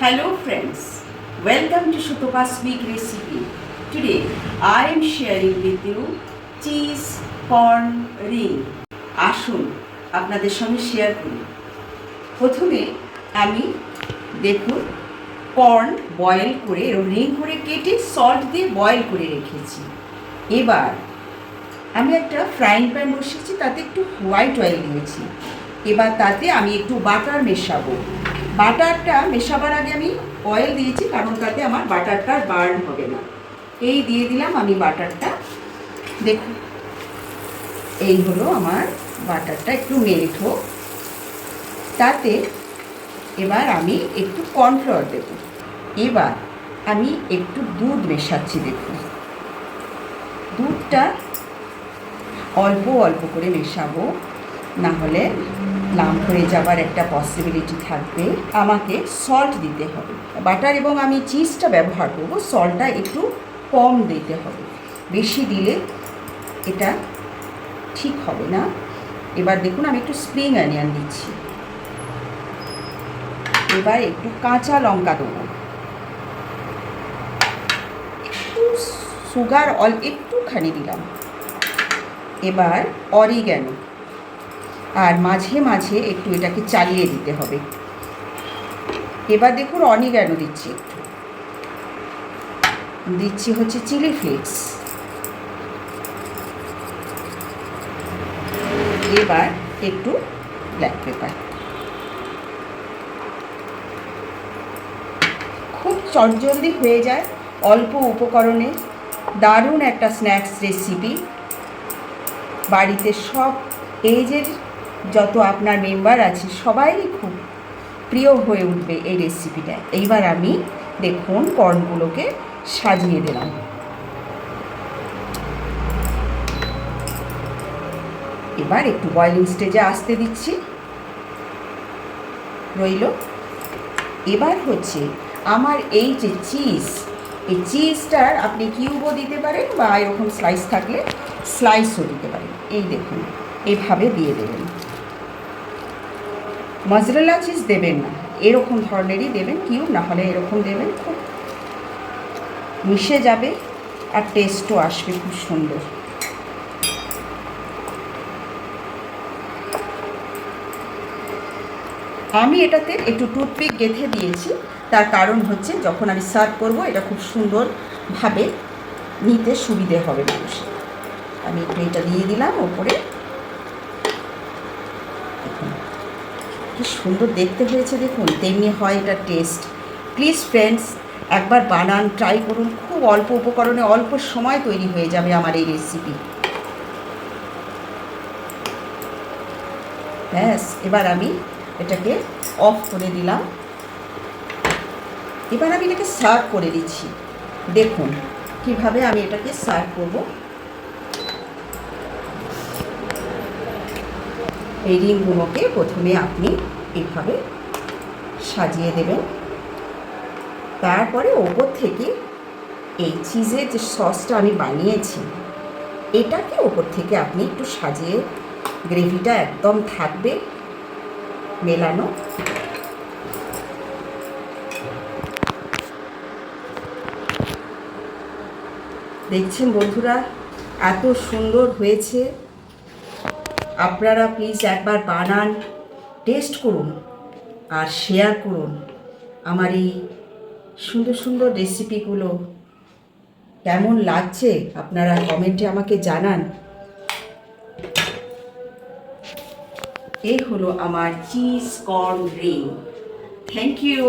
Hello friends, welcome to Shutopa's week recipe. Today I am sharing with you cheese corn ring. আসুন আপনাদের সঙ্গে share করি। প্রথমে আমি দেখুন কর্ন বয়েল করে রিং করে কেটে সল্ট দিয়ে বয়েল করে রেখেছি। এবার আমি একটা ফ্রাইং প্যান বসিয়েছি, তাতে একটু হোয়াইট অয়েল দিয়েছি। এবার তাতে আমি একটু বাটার মেশাবো। বাটারটা মেশাবার আগে আমি অয়েল দিয়েছি, কারণ তাতে আমার বাটারটা বার্ন হবে না। এই দিয়ে দিলাম আমি বাটারটা। দেখুন এই হলো আমার বাটারটা, একটু মেল্ট হোক। তাতে এবার আমি একটু কর্নফ্লাওয়ার দেব। এবার আমি একটু দুধ মেশাচ্ছি। দেখুন দুধটা অল্প অল্প করে মেশাবো, না হলে লাম্প হয়ে যাবার একটা পসিবিলিটি থাকবে। আমাকে সল্ট দিতে হবে। বাটার এবং আমি চিজটা ব্যবহার করব, সল্টটা একটু কম দিতে হবে, বেশি দিলে এটা ঠিক হবে না। এবার দেখুন আমি একটু স্প্রিং অনিয়ন দিচ্ছি। এবার একটু কাঁচা লঙ্কা দেবো, একটু সুগার একটুখানি দিলাম। এবার অরিগ্যানো, আর মাঝে মাঝে একটু এটাকে চালিয়ে দিতে হবে। এবার দেখুন অরিগ্যানো দিচ্ছি, একটু দিচ্ছি হচ্ছে চিলি ফ্লেক্স। এবার একটু ব্ল্যাক পেপার। খুব চটজলদি হয়ে যায়, অল্প উপকরণে দারুণ একটা স্ন্যাক্স রেসিপি। বাড়িতে সব এজের যত আপনার মেম্বার আছে সবাইই খুব প্রিয় হয়ে উঠবে এই রেসিপিটা। এইবার আমি দেখুন কর্নগুলোকে সাজিয়ে দিলাম। এবার একটু বয়েলিং স্টেজে আসতে দিচ্ছি, রইল। এবার হচ্ছে আমার এই যে চিজ, এই চিজটার আপনি কিউবও দিতে পারেন, বা এরকম স্লাইস থাকলে স্লাইসও দিতে পারেন। এই দেখুন এভাবে দিয়ে দেবেন। মজরেলা চিজ দেবেন না, এরকম ধরনেরই দেবেন কিউব, না হলে এরকম দেবেন। খুব মিশে যাবে আর টেস্টও আসবে খুব সুন্দর। আমি এটাতে একটু টুথপিক গেঁথে দিয়েছি, তার কারণ হচ্ছে যখন আমি সার্ভ করব এটা খুব সুন্দরভাবে নিতে সুবিধে হবে মানুষের। আমি একটু এটা দিয়ে দিলাম ওপরে। কি সুন্দর দেখতে হয়েছে দেখুন, তেমনি হয় এটা টেস্ট। প্লিজ ফ্রেন্ডস, একবার বানান, ট্রাই করুন। খুব অল্প উপকরণে অল্প সময় তৈরি হয়ে যাবে আমার এই রেসিপি। ব্যাস, এবার আমি এটাকে অফ করে দিলাম। এবার আমি এটাকে সার্ভ করে দিচ্ছি। দেখুন কিভাবে আমি এটাকে সার্ভ করব। এই রিংগুলোকে প্রথমে আপনি এইভাবে সাজিয়ে দেবেন। তারপরে ওপর থেকে এই চিজের যে সসটা আমি বানিয়েছি এটাকে ওপর থেকে আপনি একটু সাজিয়ে, গ্রেভিটা একদম থাকবে মেলানো। দেখছেন বন্ধুরা, এত সুন্দর হয়েছে। আপনারা প্লিজ একবার বানান, টেস্ট করুন আর শেয়ার করুন। আমার এই সুন্দর সুন্দর রেসিপিগুলো কেমন লাগছে আপনারা কমেন্টে আমাকে জানান। এই হলো আমার cheese corn ring. Thank you.